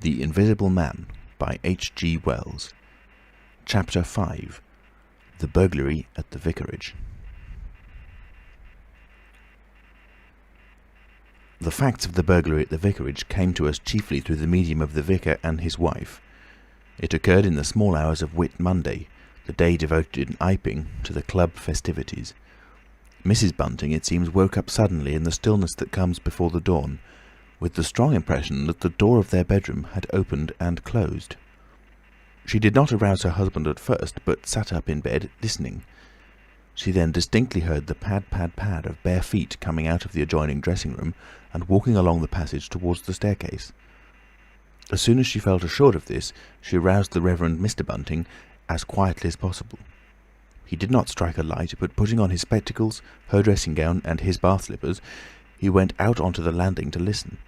The Invisible Man by H.G. Wells. Chapter 5. The Burglary at the Vicarage. The facts of the burglary at the vicarage came to us chiefly through the medium of the vicar and his wife. It occurred in the small hours of Whit Monday, the day devoted in Iping to the club festivities. Mrs. Bunting, it seems, woke up suddenly in the stillness that comes before the dawn, with the strong impression that the door of their bedroom had opened and closed. She did not arouse her husband at first, but sat up in bed, listening. She then distinctly heard the pad, pad, pad of bare feet coming out of the adjoining dressing-room and walking along the passage towards the staircase. As soon as she felt assured of this, she aroused the Reverend Mr. Bunting as quietly as possible. He did not strike a light, but putting on his spectacles, her dressing-gown, and his bath slippers, he went out onto the landing to listen.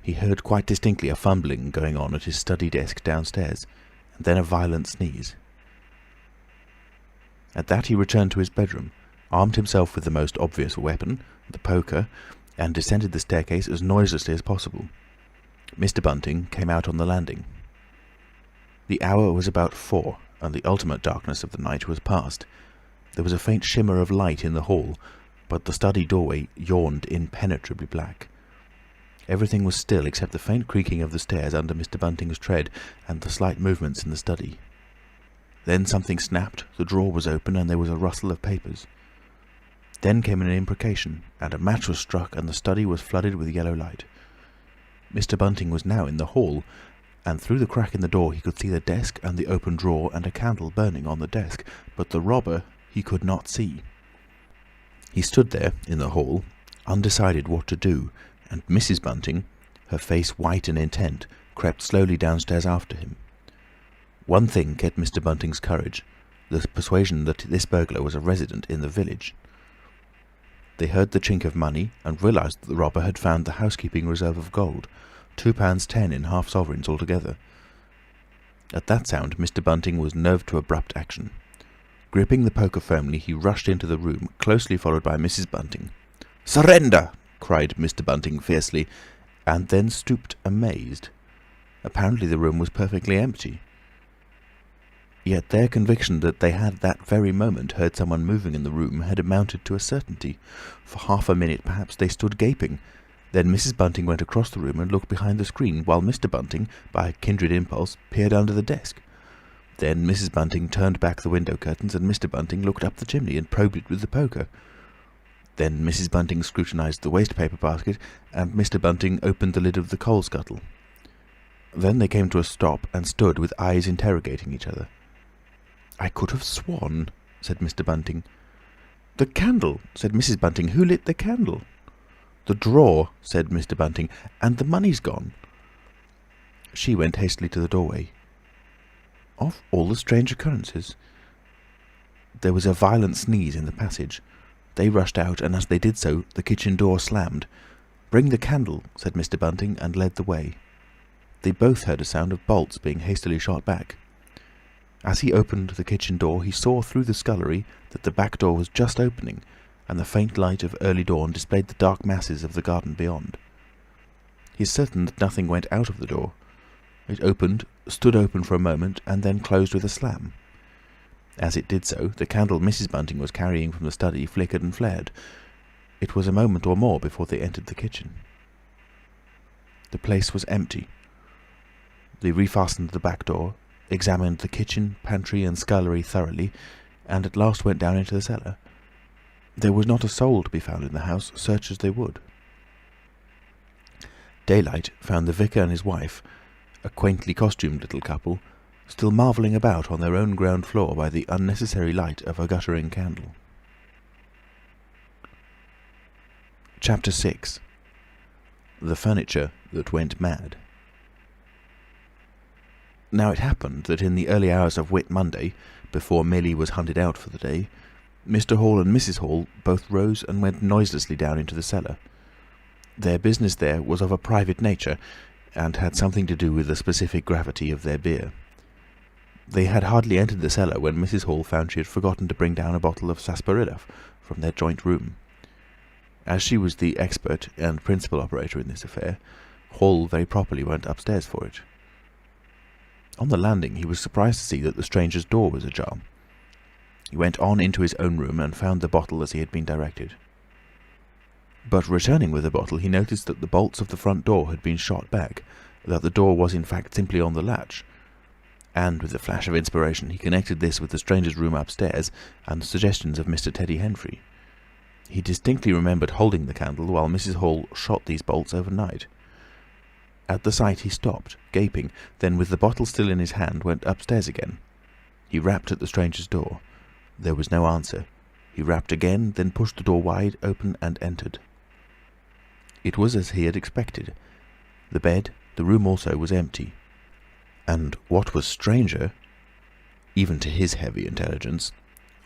He heard quite distinctly a fumbling going on at his study desk downstairs, and then a violent sneeze. At that he returned to his bedroom, armed himself with the most obvious weapon, the poker, and descended the staircase as noiselessly as possible. Mr. Bunting came out on the landing. The hour was about 4, and the ultimate darkness of the night was past. There was a faint shimmer of light in the hall, but the study doorway yawned impenetrably black. Everything was still except the faint creaking of the stairs under Mr. Bunting's tread and the slight movements in the study. Then something snapped, the drawer was open, and there was a rustle of papers. Then came an imprecation, and a match was struck, and the study was flooded with yellow light. Mr. Bunting was now in the hall, and through the crack in the door he could see the desk and the open drawer and a candle burning on the desk, but the robber he could not see. He stood there in the hall, undecided what to do, and Mrs. Bunting, her face white and intent, crept slowly downstairs after him. One thing kept Mr. Bunting's courage, the persuasion that this burglar was a resident in the village. They heard the chink of money and realised that the robber had found the housekeeping reserve of gold, £2.10 in half sovereigns altogether. At that sound Mr. Bunting was nerved to abrupt action. Gripping the poker firmly, he rushed into the room, closely followed by Mrs. Bunting. "Surrender!" cried Mr. Bunting fiercely, and then stooped amazed. Apparently the room was perfectly empty. Yet their conviction that they had that very moment heard someone moving in the room had amounted to a certainty. For half a minute perhaps they stood gaping. Then Mrs. Bunting went across the room and looked behind the screen, while Mr. Bunting, by a kindred impulse, peered under the desk. Then Mrs. Bunting turned back the window curtains, and Mr. Bunting looked up the chimney and probed it with the poker. Then Mrs. Bunting scrutinised the waste-paper basket, and Mr. Bunting opened the lid of the coal scuttle. Then they came to a stop and stood with eyes interrogating each other. "I could have sworn," said Mr. Bunting. "The candle," said Mrs. Bunting. "Who lit the candle?" "The drawer," said Mr. Bunting. "And the money's gone." She went hastily to the doorway. Of all the strange occurrences! There was a violent sneeze in the passage. They rushed out, and as they did so, the kitchen door slammed. "Bring the candle," said Mr. Bunting, and led the way. They both heard a sound of bolts being hastily shot back. As he opened the kitchen door, he saw through the scullery that the back door was just opening, and the faint light of early dawn displayed the dark masses of the garden beyond. He is certain that nothing went out of the door. It opened, stood open for a moment, and then closed with a slam. As it did so, the candle Mrs. Bunting was carrying from the study flickered and flared. It was a moment or more before they entered the kitchen. The place was empty. They refastened the back door, examined the kitchen, pantry, and scullery thoroughly, and at last went down into the cellar. There was not a soul to be found in the house, search as they would. Daylight found the vicar and his wife, a quaintly costumed little couple, still marvelling about on their own ground floor by the unnecessary light of a guttering candle. Chapter 6. The Furniture that Went Mad. Now it happened that in the early hours of Whit Monday, before Millie was hunted out for the day, Mr. Hall and Mrs. Hall both rose and went noiselessly down into the cellar. Their business there was of a private nature, and had something to do with the specific gravity of their beer. They had hardly entered the cellar when Mrs. Hall found she had forgotten to bring down a bottle of sarsaparilla from their joint room. As she was the expert and principal operator in this affair, Hall very properly went upstairs for it. On the landing he was surprised to see that the stranger's door was ajar. He went on into his own room and found the bottle as he had been directed. But returning with the bottle, he noticed that the bolts of the front door had been shot back, that the door was in fact simply on the latch. And with a flash of inspiration he connected this with the stranger's room upstairs and the suggestions of Mr. Teddy Henfrey. He distinctly remembered holding the candle while Mrs. Hall shot these bolts overnight. At the sight he stopped, gaping, then with the bottle still in his hand went upstairs again. He rapped at the stranger's door. There was no answer. He rapped again, then pushed the door wide open and entered. It was as he had expected. The bed, the room also, was empty. And what was stranger, even to his heavy intelligence,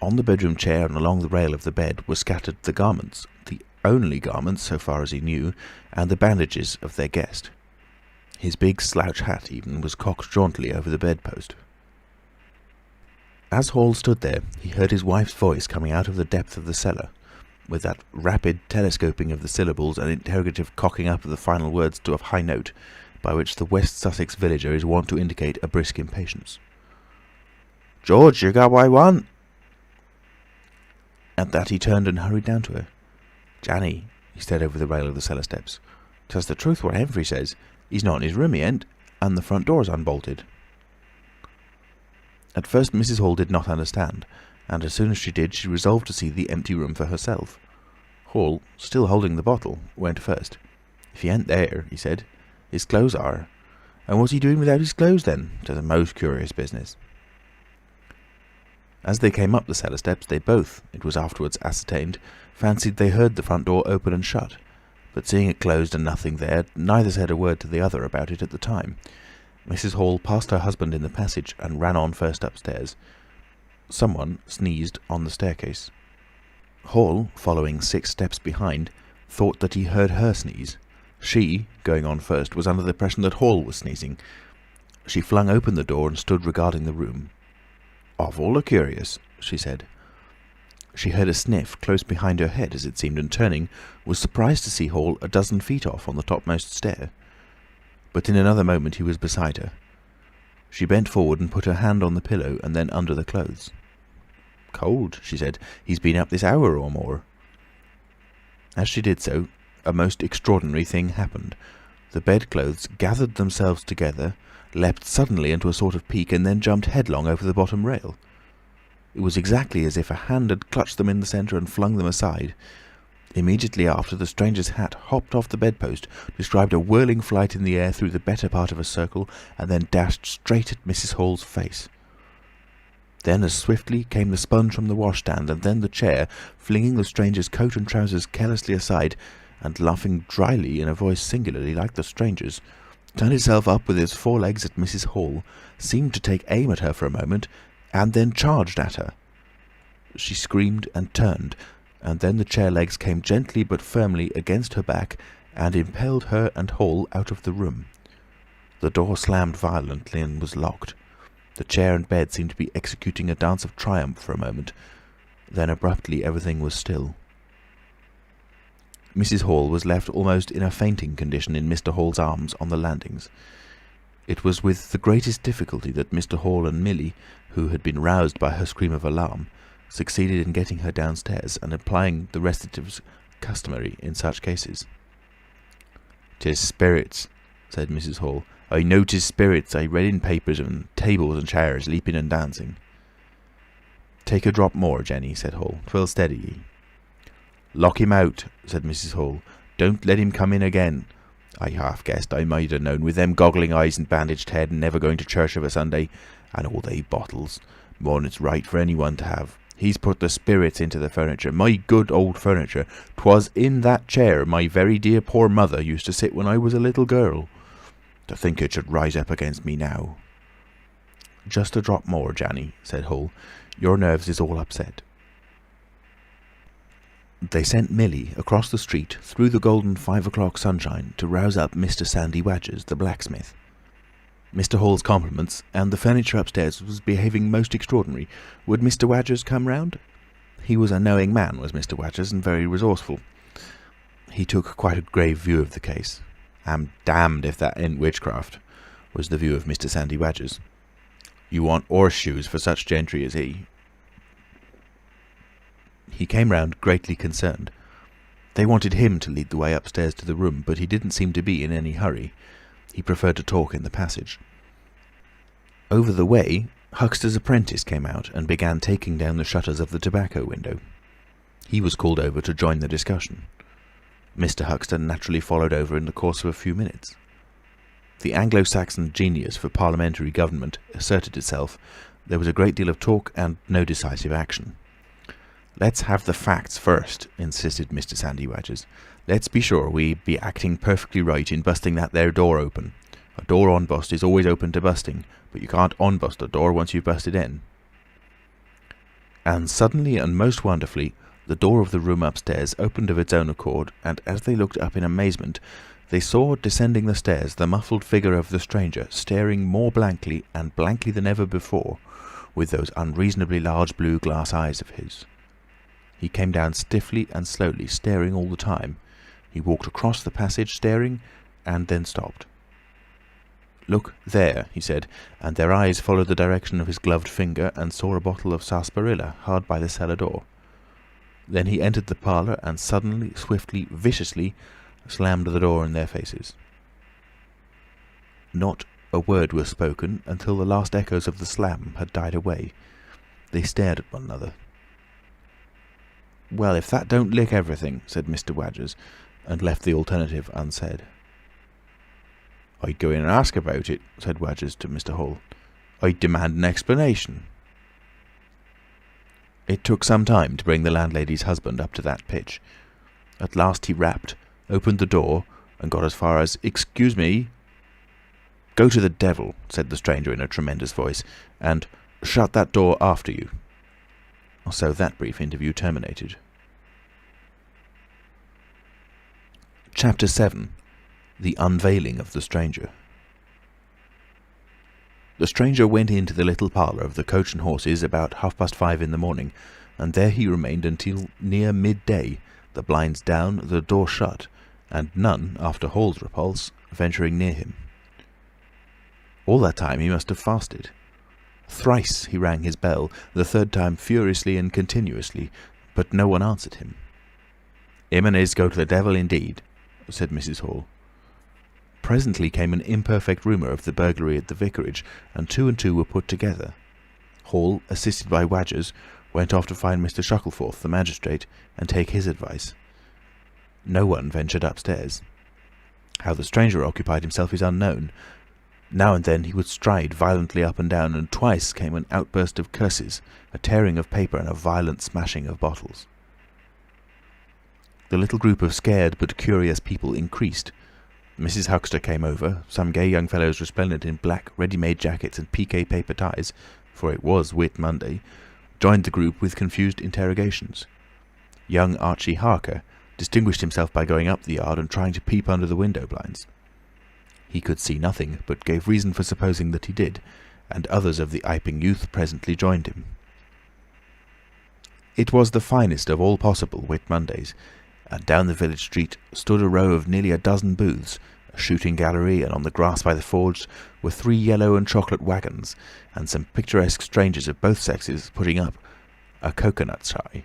on the bedroom chair and along the rail of the bed were scattered the garments, the only garments, so far as he knew, and the bandages of their guest. His big slouch hat, even, was cocked jauntily over the bedpost. As Hall stood there, he heard his wife's voice coming out of the depth of the cellar, with that rapid telescoping of the syllables and interrogative cocking up of the final words to a high note, by which the West Sussex villager is wont to indicate a brisk impatience. "George, you got what I want?" At that he turned and hurried down to her. "Janny," he said over the rail of the cellar steps, "'tis the truth what Henfrey says. He's not in his room, he ain't, and the front door's unbolted." At first Mrs. Hall did not understand, and as soon as she did, she resolved to see the empty room for herself. Hall, still holding the bottle, went first. "If he ain't there," he said, "his clothes are. And what's he doing without his clothes then? 'Tis a most curious business." As they came up the cellar steps, they both, it was afterwards ascertained, fancied they heard the front door open and shut, but seeing it closed and nothing there, neither said a word to the other about it at the time. Mrs. Hall passed her husband in the passage and ran on first upstairs. Someone sneezed on the staircase. Hall, following 6 steps behind, thought that he heard her sneeze. She, going on first, was under the impression that Hall was sneezing. She flung open the door and stood regarding the room. "Awful curious," she said. She heard a sniff close behind her head, as it seemed, and turning, was surprised to see Hall a dozen feet off on the topmost stair. But in another moment he was beside her. She bent forward and put her hand on the pillow and then under the clothes. "Cold," she said. "He's been up this hour or more." As she did so, a most extraordinary thing happened. The bedclothes gathered themselves together, leapt suddenly into a sort of peak, and then jumped headlong over the bottom rail. It was exactly as if a hand had clutched them in the centre and flung them aside. Immediately after, the stranger's hat hopped off the bedpost, described a whirling flight in the air through the better part of a circle, and then dashed straight at Mrs. Hall's face. Then as swiftly came the sponge from the washstand, and then the chair, flinging the stranger's coat and trousers carelessly aside, and laughing dryly in a voice singularly like the stranger's, turned itself up with its 4 legs at Mrs. Hall, seemed to take aim at her for a moment, and then charged at her. She screamed and turned, and then the chair legs came gently but firmly against her back and impelled her and Hall out of the room. The door slammed violently and was locked. The chair and bed seemed to be executing a dance of triumph for a moment. Then abruptly everything was still. Mrs. Hall was left almost in a fainting condition in Mr. Hall's arms on the landings. It was with the greatest difficulty that Mr. Hall and Millie, who had been roused by her scream of alarm, succeeded in getting her downstairs and applying the restoratives customary in such cases. "'Tis spirits," said Mrs. Hall. "I know 'tis spirits. I read in papers and tables and chairs leaping and dancing." "Take a drop more, Jenny," said Hall. "'Twill steady ye." "Lock him out," said Mrs. Hall. "Don't let him come in again. I half guessed, I might have known, with them goggling eyes and bandaged head and never going to church of a Sunday, and all they bottles. More'n it's right for anyone to have. He's put the spirits into the furniture, my good old furniture. 'Twas in that chair my very dear poor mother used to sit when I was a little girl. To think it should rise up against me now." "Just a drop more, Janny," said Hall. "Your nerves is all upset." They sent Millie across the street through the golden 5 o'clock sunshine to rouse up Mr. Sandy Wadgers, the blacksmith. Mr. Hall's compliments, and the furniture upstairs was behaving most extraordinary. Would Mr. Wadgers come round? He was a knowing man, was Mr. Wadgers, and very resourceful. He took quite a grave view of the case. "I'm damned if that ain't witchcraft," was the view of Mr. Sandy Wadgers. "You want horseshoes for such gentry as he." He came round greatly concerned. They wanted him to lead the way upstairs to the room, but he didn't seem to be in any hurry. He preferred to talk in the passage. Over the way, Huxter's apprentice came out and began taking down the shutters of the tobacco window. He was called over to join the discussion. Mr. Huxter naturally followed over in the course of a few minutes. The Anglo-Saxon genius for parliamentary government asserted itself. There was a great deal of talk and no decisive action. "Let's have the facts first," insisted Mr. Sandy Wadgers. "Let's be sure we be acting perfectly right in busting that there door open. A door on-bust is always open to busting, but you can't on-bust a door once you've busted in." And suddenly and most wonderfully, the door of the room upstairs opened of its own accord, and as they looked up in amazement, they saw descending the stairs the muffled figure of the stranger, staring more blankly and blankly than ever before, with those unreasonably large blue glass eyes of his. He came down stiffly and slowly, staring all the time. He walked across the passage, staring, and then stopped. "Look there," he said, and their eyes followed the direction of his gloved finger and saw a bottle of sarsaparilla hard by the cellar door. Then he entered the parlour and suddenly, swiftly, viciously slammed the door in their faces. Not a word was spoken until the last echoes of the slam had died away. They stared at one another. "Well, if that don't lick everything," said Mr. Wadgers, and left the alternative unsaid. "I'd go in and ask about it," said Wadgers to Mr. Hall. "I'd demand an explanation." It took some time to bring the landlady's husband up to that pitch. At last he rapped, opened the door, and got as far as "Excuse me." "Go to the devil," said the stranger in a tremendous voice, "and shut that door after you." So that brief interview terminated. Chapter 7. The Unveiling of the Stranger. The stranger went into the little parlour of the Coach and Horses about 5:30 in the morning, and there he remained until near midday, the blinds down, the door shut, and none, after Hall's repulse, venturing near him. All that time he must have fasted. Thrice he rang his bell, the third time furiously and continuously, but no one answered him. "Him and his go to the devil indeed," said Mrs. Hall. Presently came an imperfect rumour of the burglary at the vicarage, and two were put together. Hall, assisted by Wadgers, went off to find Mr. Shuttleforth, the magistrate, and take his advice. No one ventured upstairs. How the stranger occupied himself is unknown. Now and then he would stride violently up and down, and twice came an outburst of curses, a tearing of paper, and a violent smashing of bottles. The little group of scared but curious people increased. Mrs. Huxter came over, some gay young fellows resplendent in black ready-made jackets and piqué paper ties, for it was Whit Monday, joined the group with confused interrogations. Young Archie Harker distinguished himself by going up the yard and trying to peep under the window blinds. He could see nothing, but gave reason for supposing that he did, and others of the Iping youth presently joined him. It was the finest of all possible Whit Mondays, and down the village street stood a row of nearly a dozen booths, a shooting gallery, and on the grass by the forge were 3 yellow and chocolate waggons, and some picturesque strangers of both sexes putting up a cocoanut shy.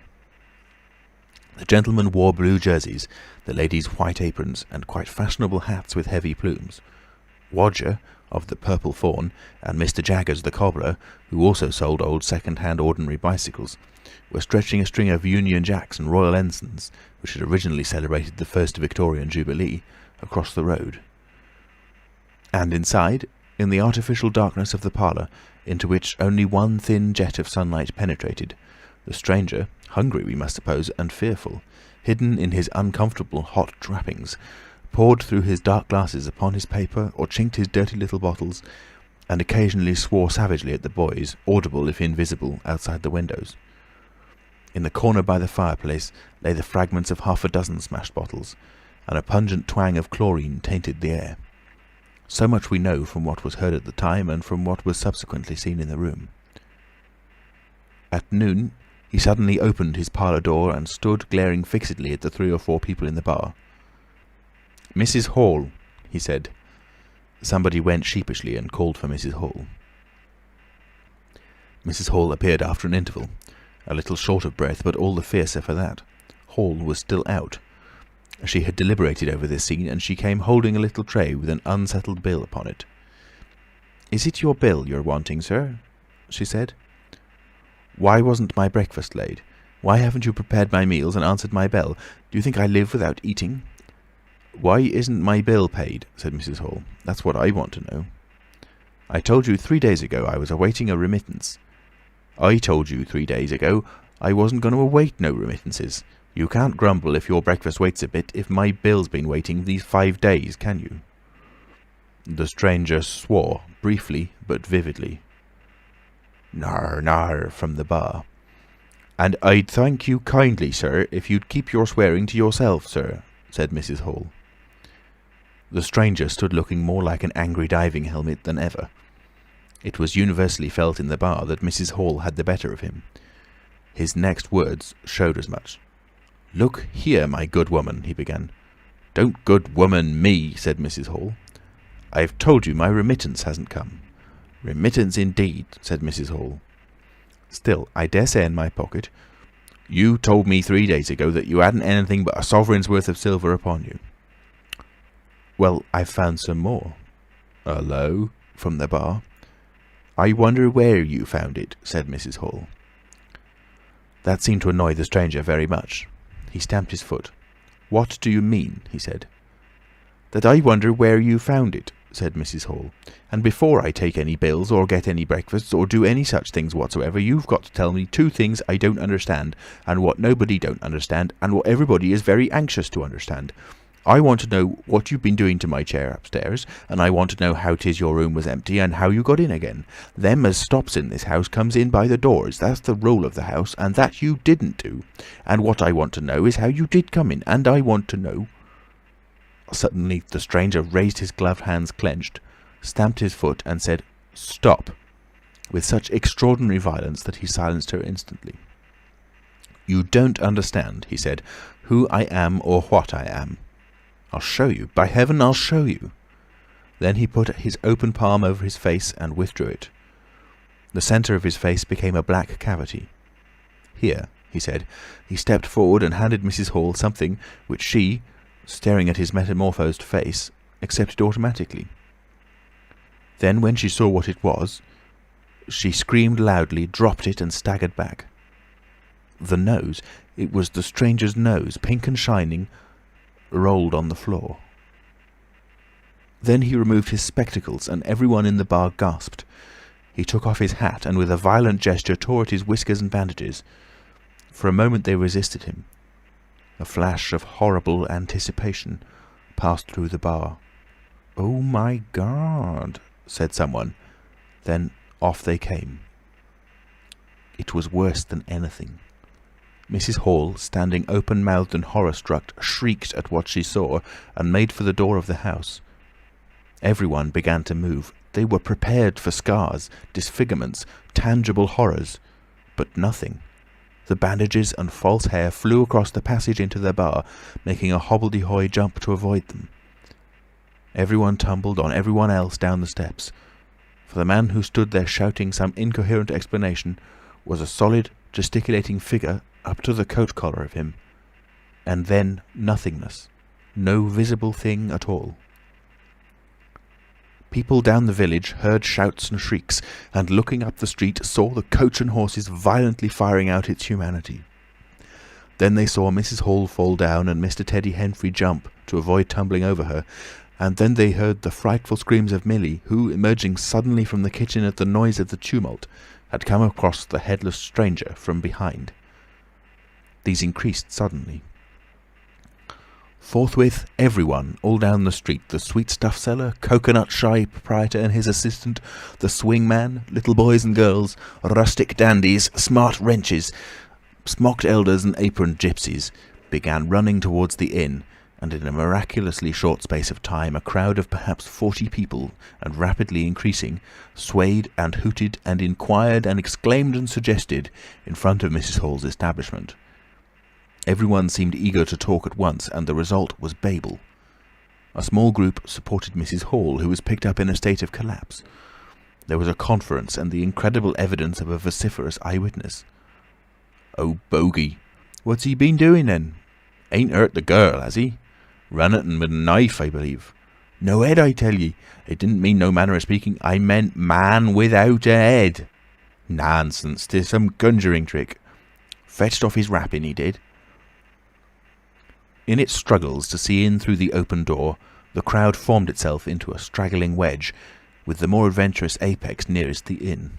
The gentlemen wore blue jerseys, the ladies white aprons, and quite fashionable hats with heavy plumes. Wodger, of the Purple Fawn, and Mr. Jaggers, the cobbler, who also sold old second-hand ordinary bicycles, were stretching a string of Union Jacks and Royal Ensigns, which had originally celebrated the first Victorian Jubilee, across the road. And inside, in the artificial darkness of the parlour, into which only one thin jet of sunlight penetrated, the stranger, hungry we must suppose, and fearful, hidden in his uncomfortable hot wrappings, pored through his dark glasses upon his paper, or chinked his dirty little bottles, and occasionally swore savagely at the boys, audible if invisible, outside the windows. In the corner by the fireplace lay the fragments of 6 smashed bottles, and a pungent twang of chlorine tainted the air. So much we know from what was heard at the time, and from what was subsequently seen in the room. At noon he suddenly opened his parlour door and stood glaring fixedly at the 3 or 4 people in the bar. "Mrs. Hall," he said. Somebody went sheepishly and called for Mrs. Hall. Mrs. Hall appeared after an interval, a little short of breath, but all the fiercer for that. Hall was still out. She had deliberated over this scene, and she came holding a little tray with an unsettled bill upon it. "Is it your bill you're wanting, sir?" she said. "Why wasn't my breakfast laid? Why haven't you prepared my meals and answered my bell? Do you think I live without eating?" "Why isn't my bill paid?" said Mrs. Hall. "That's what I want to know." "I told you 3 days ago I was awaiting a remittance." "I told you 3 days ago I wasn't going to await no remittances. You can't grumble if your breakfast waits a bit if my bill's been waiting these 5 days, can you?" The stranger swore, briefly but vividly. "Nar, nar," from the bar. "And I'd thank you kindly, sir, if you'd keep your swearing to yourself, sir," said Mrs. Hall. The stranger stood looking more like an angry diving helmet than ever. It was universally felt in the bar that Mrs. Hall had the better of him. His next words showed as much. "Look here, my good woman," he began. "Don't good woman me," said Mrs. Hall. "I've told you my remittance hasn't come." "Remittance indeed," said Mrs. Hall. "Still, I dare say in my pocket. You told me 3 days ago that you hadn't anything but a sovereign's worth of silver upon you." "Well, I've found some more." "Hullo," from the bar. "I wonder where you found it," said Mrs. Hall. That seemed to annoy the stranger very much. He stamped his foot. "What do you mean?" he said. "That I wonder where you found it," said Mrs. Hall. "And before I take any bills, or get any breakfasts, or do any such things whatsoever, you've got to tell me 2 things I don't understand, and what nobody don't understand, and what everybody is very anxious to understand. I want to know what you've been doing to my chair upstairs, and I want to know how 'tis your room was empty, and how you got in again. Them as stops in this house comes in by the doors, that's the rule of the house, and that you didn't do. And what I want to know is how you did come in, and I want to know—" Suddenly the stranger raised his gloved hands clenched, stamped his foot, and said, "Stop!" with such extraordinary violence that he silenced her instantly. "You don't understand," he said, "who I am or what I am. I'll show you. By heaven, I'll show you." Then he put his open palm over his face and withdrew it. The centre of his face became a black cavity. "Here," he said. He stepped forward and handed Mrs. Hall something which she, staring at his metamorphosed face, accepted automatically. Then, when she saw what it was, she screamed loudly, dropped it, and staggered back. The nose, it was the stranger's nose, pink and shining, rolled on the floor. Then he removed his spectacles, and everyone in the bar gasped. He took off his hat, and with a violent gesture tore at his whiskers and bandages. For a moment they resisted him. A flash of horrible anticipation passed through the bar. "Oh my God!" said someone. Then off they came. It was worse than anything. Mrs. Hall, standing open-mouthed and horror-struck, shrieked at what she saw, and made for the door of the house. Everyone began to move. They were prepared for scars, disfigurements, tangible horrors. But nothing. The bandages and false hair flew across the passage into the bar, making a hobbledehoy jump to avoid them. Everyone tumbled on everyone else down the steps. For the man who stood there shouting some incoherent explanation was a solid, gesticulating figure up to the coat collar of him, and then nothingness, no visible thing at all. People down the village heard shouts and shrieks, and looking up the street saw the coach and horses violently firing out its humanity. Then they saw Mrs. Hall fall down and Mr. Teddy Henfrey jump to avoid tumbling over her, and then they heard the frightful screams of Millie, who, emerging suddenly from the kitchen at the noise of the tumult, had come across the headless stranger from behind. These increased suddenly. Forthwith, everyone, all down the street, the sweet-stuff seller, coconut-shy proprietor and his assistant, the swing-man, little boys and girls, rustic dandies, smart wrenches, smocked elders and aproned gypsies, began running towards the inn, and in a miraculously short space of time a crowd of perhaps 40 people, and rapidly increasing, swayed and hooted and inquired and exclaimed and suggested in front of Mrs. Hall's establishment. Everyone seemed eager to talk at once, and the result was Babel. A small group supported Mrs. Hall, who was picked up in a state of collapse. There was a conference and the incredible evidence of a vociferous eyewitness. "Oh, bogey! What's he been doing then? Ain't hurt the girl, has he? Run at 'en with a knife, I believe. No head, I tell ye. It didn't mean no manner of speaking. I meant man without a head. Nonsense, 'tis some conjuring trick. Fetched off his wrapping, he did." In its struggles to see in through the open door, the crowd formed itself into a straggling wedge, with the more adventurous apex nearest the inn.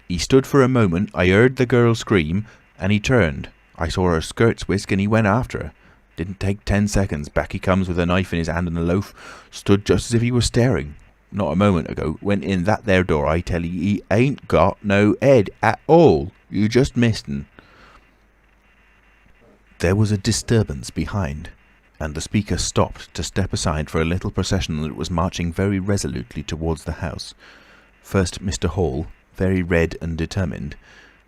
"He stood for a moment. I heard the girl scream, and he turned. I saw her skirts whisk, and he went after her. Didn't take 10 seconds. Back he comes with a knife in his hand and a loaf. Stood just as if he was staring. Not a moment ago. Went in that there door. I tell ye, he ain't got no head at all. You just missed un." There was a disturbance behind, and the speaker stopped to step aside for a little procession that was marching very resolutely towards the house. First Mr. Hall, very red and determined,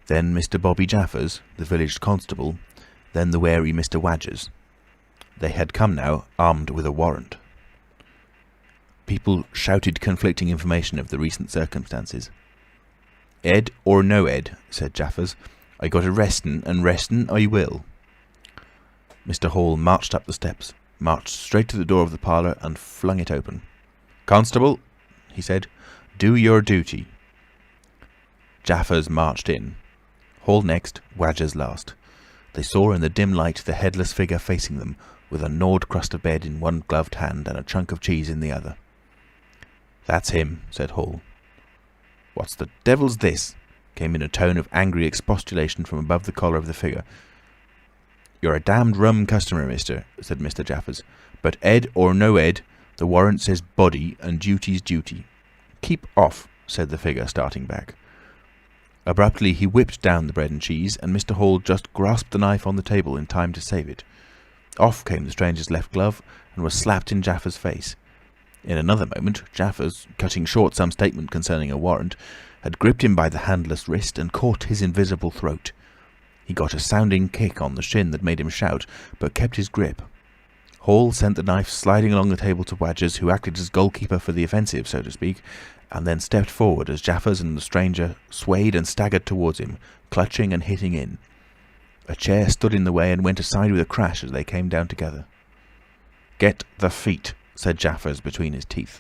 then Mr. Bobby Jaffers, the village constable, then the wary Mr. Wadgers. They had come now, armed with a warrant. People shouted conflicting information of the recent circumstances. "Ed or no Ed," said Jaffers, "I got arrestin', and restin' I will." Mr. Hall marched up the steps, marched straight to the door of the parlour and flung it open. "Constable," he said, "do your duty." Jaffers marched in. Hall next, Wadgers last. They saw in the dim light the headless figure facing them, with a gnawed crust of bread in one gloved hand and a chunk of cheese in the other. "That's him," said Hall. "What the devil's this?" came in a tone of angry expostulation from above the collar of the figure. "You're a damned rum customer, mister," said Mr. Jaffers. "But Ed or no Ed, the warrant says body, and duty's duty." "Keep off," said the figure, starting back. Abruptly he whipped down the bread and cheese, and Mr. Hall just grasped the knife on the table in time to save it. Off came the stranger's left glove, and was slapped in Jaffers' face. In another moment, Jaffers, cutting short some statement concerning a warrant, had gripped him by the handless wrist and caught his invisible throat. He got a sounding kick on the shin that made him shout, but kept his grip. Hall sent the knife sliding along the table to Wadgers, who acted as goalkeeper for the offensive, so to speak, and then stepped forward as Jaffers and the stranger swayed and staggered towards him, clutching and hitting in. A chair stood in the way and went aside with a crash as they came down together. "Get the feet," said Jaffers between his teeth.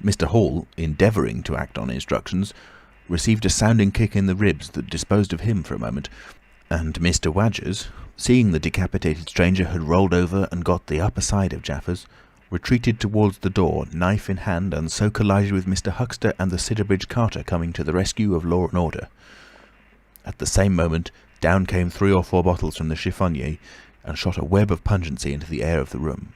Mr. Hall, endeavouring to act on instructions, received a sounding kick in the ribs that disposed of him for a moment, and Mr. Wadgers, seeing the decapitated stranger had rolled over and got the upper side of Jaffers, retreated towards the door, knife in hand, and so collided with Mr. Huxter and the Sidderbridge carter coming to the rescue of law and order. At the same moment, down came 3 or 4 bottles from the chiffonnier, and shot a web of pungency into the air of the room.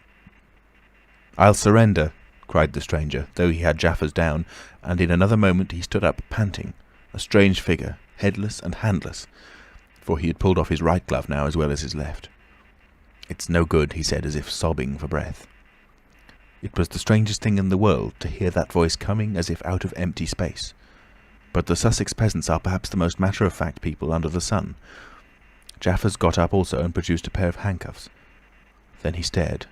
"I'll surrender," cried the stranger, though he had Jaffers down, and in another moment he stood up panting, a strange figure, headless and handless, for he had pulled off his right glove now as well as his left. "It's no good," he said, as if sobbing for breath. It was the strangest thing in the world to hear that voice coming as if out of empty space. But the Sussex peasants are perhaps the most matter-of-fact people under the sun. Jaffers got up also and produced a pair of handcuffs. Then he stared.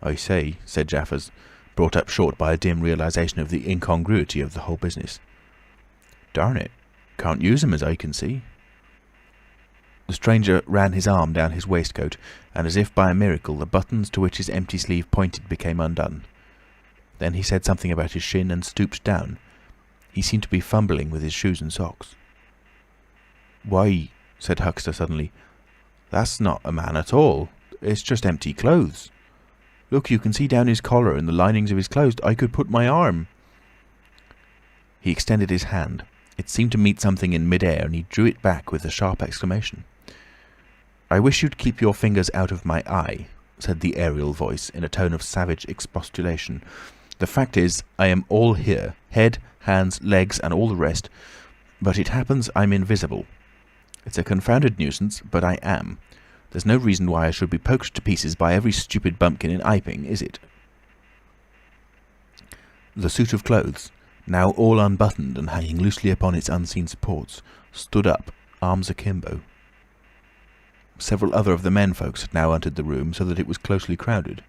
"I say," said Jaffers, brought up short by a dim realisation of the incongruity of the whole business. "Darn it, can't use 'em as I can see." The stranger ran his arm down his waistcoat, and as if by a miracle the buttons to which his empty sleeve pointed became undone. Then he said something about his shin and stooped down. He seemed to be fumbling with his shoes and socks. "Why," said Huxter suddenly, "that's not a man at all. It's just empty clothes. Look, you can see down his collar and the linings of his clothes. I could put my arm." He extended his hand. It seemed to meet something in mid-air, and he drew it back with a sharp exclamation. "I wish you'd keep your fingers out of my eye," said the aerial voice in a tone of savage expostulation. "The fact is, I am all here, head, hands, legs, and all the rest, but it happens I'm invisible. It's a confounded nuisance, but I am. There's no reason why I should be poked to pieces by every stupid bumpkin in Iping, is it?" The suit of clothes, now all unbuttoned and hanging loosely upon its unseen supports, stood up, arms akimbo. several other of the men folks had now entered the room, so that it was closely crowded.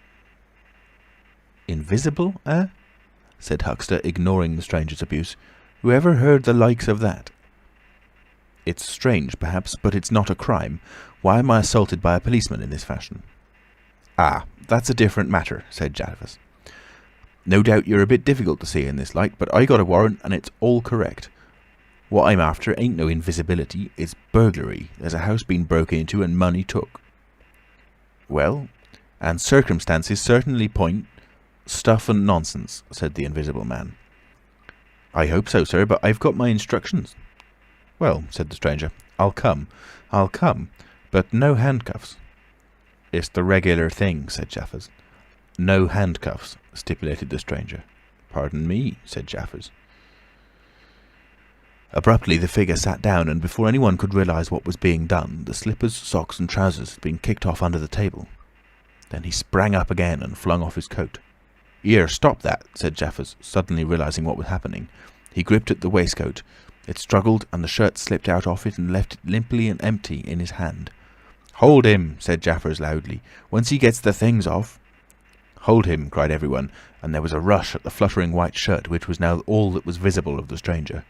"Invisible, eh?" said Huxter, ignoring the stranger's abuse. "Who ever heard the likes of that?" "It's strange, perhaps, but it's not a crime. Why am I assaulted by a policeman in this fashion?" "Ah, that's a different matter," said Jaffers. "No doubt you're a bit difficult to see in this light, but I got a warrant and it's all correct. What I'm after ain't no invisibility, it's burglary. There's a house been broke into and money took." "Well, and circumstances certainly point—" "Stuff and nonsense," said the Invisible Man. "I hope so, sir, but I've got my instructions." "Well," said the stranger, I'll come, but no handcuffs." "It's the regular thing," said Jaffers. "No handcuffs," stipulated the stranger. "Pardon me," said Jaffers. Abruptly the figure sat down, and before anyone could realise what was being done, the slippers, socks and trousers had been kicked off under the table. Then he sprang up again and flung off his coat. "Here, stop that," said Jaffers, suddenly realising what was happening. He gripped at the waistcoat. It struggled, and the shirt slipped out off it and left it limply and empty in his hand. "Hold him," said Jaffers loudly. "Once he gets the things off—" "Hold him," cried everyone, and there was a rush at the fluttering white shirt, which was now all that was visible of the stranger.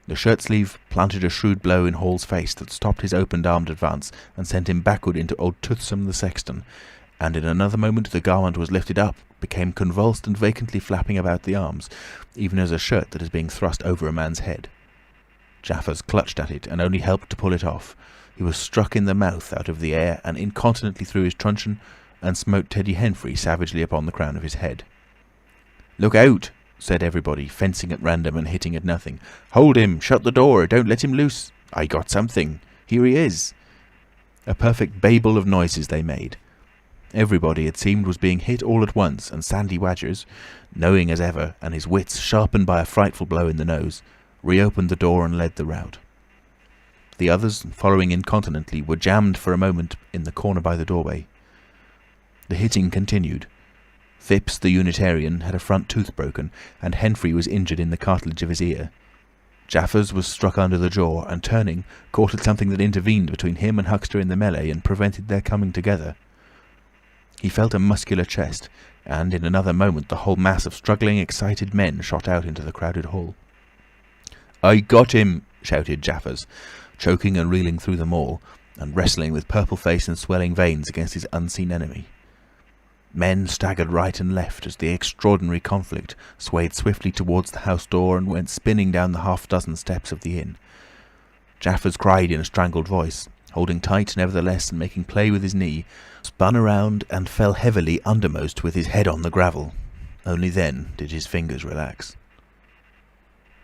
The shirt sleeve planted a shrewd blow in Hall's face that stopped his open-armed advance and sent him backward into old Toothsome the sexton, and in another moment the garment was lifted up, became convulsed and vacantly flapping about the arms, even as a shirt that is being thrust over a man's head. Jaffers clutched at it and only helped to pull it off. He was struck in the mouth out of the air and incontinently threw his truncheon and smote Teddy Henfrey savagely upon the crown of his head. "Look out!" said everybody, fencing at random and hitting at nothing. "Hold him! Shut the door! Don't let him loose! I got something! Here he is!" A perfect babel of noises they made. Everybody, it seemed, was being hit all at once, and Sandy Wadgers, knowing as ever, and his wits sharpened by a frightful blow in the nose, reopened the door and led the rout. The others, following incontinently, were jammed for a moment in the corner by the doorway. The hitting continued. Phipps, the Unitarian, had a front tooth broken, and Henfrey was injured in the cartilage of his ear. Jaffers was struck under the jaw, and turning, caught at something that intervened between him and Huxter in the melee and prevented their coming together. He felt a muscular chest, and in another moment the whole mass of struggling, excited men shot out into the crowded hall. "I got him!" shouted Jaffers, choking and reeling through them all, and wrestling with purple face and swelling veins against his unseen enemy. Men staggered right and left as the extraordinary conflict swayed swiftly towards the house door and went spinning down the half-dozen steps of the inn. Jaffers cried in a strangled voice, holding tight nevertheless and making play with his knee, spun around and fell heavily undermost with his head on the gravel. Only then did his fingers relax.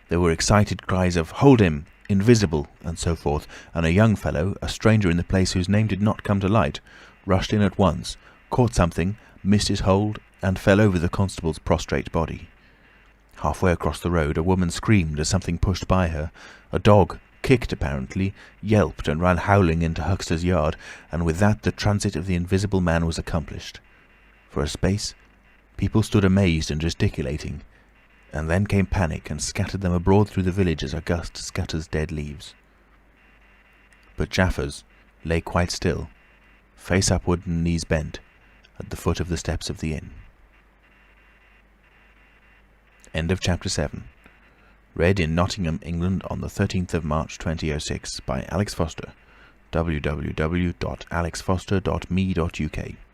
There were excited cries of "Hold him!" "Invisible!" and so forth, and a young fellow, a stranger in the place whose name did not come to light, rushed in at once, caught something, missed his hold, and fell over the constable's prostrate body. Halfway across the road a woman screamed as something pushed by her. A dog, kicked apparently, yelped and ran howling into Huxter's yard, and with that the transit of the Invisible Man was accomplished. For a space people stood amazed and gesticulating, and then came panic and scattered them abroad through the village as a gust scatters dead leaves. But Jaffers lay quite still, face upward and knees bent, at the foot of the steps of the inn. End of chapter 7. Read in Nottingham, England on the 13th of March 2006 by Alex Foster. www.alexfoster.me.uk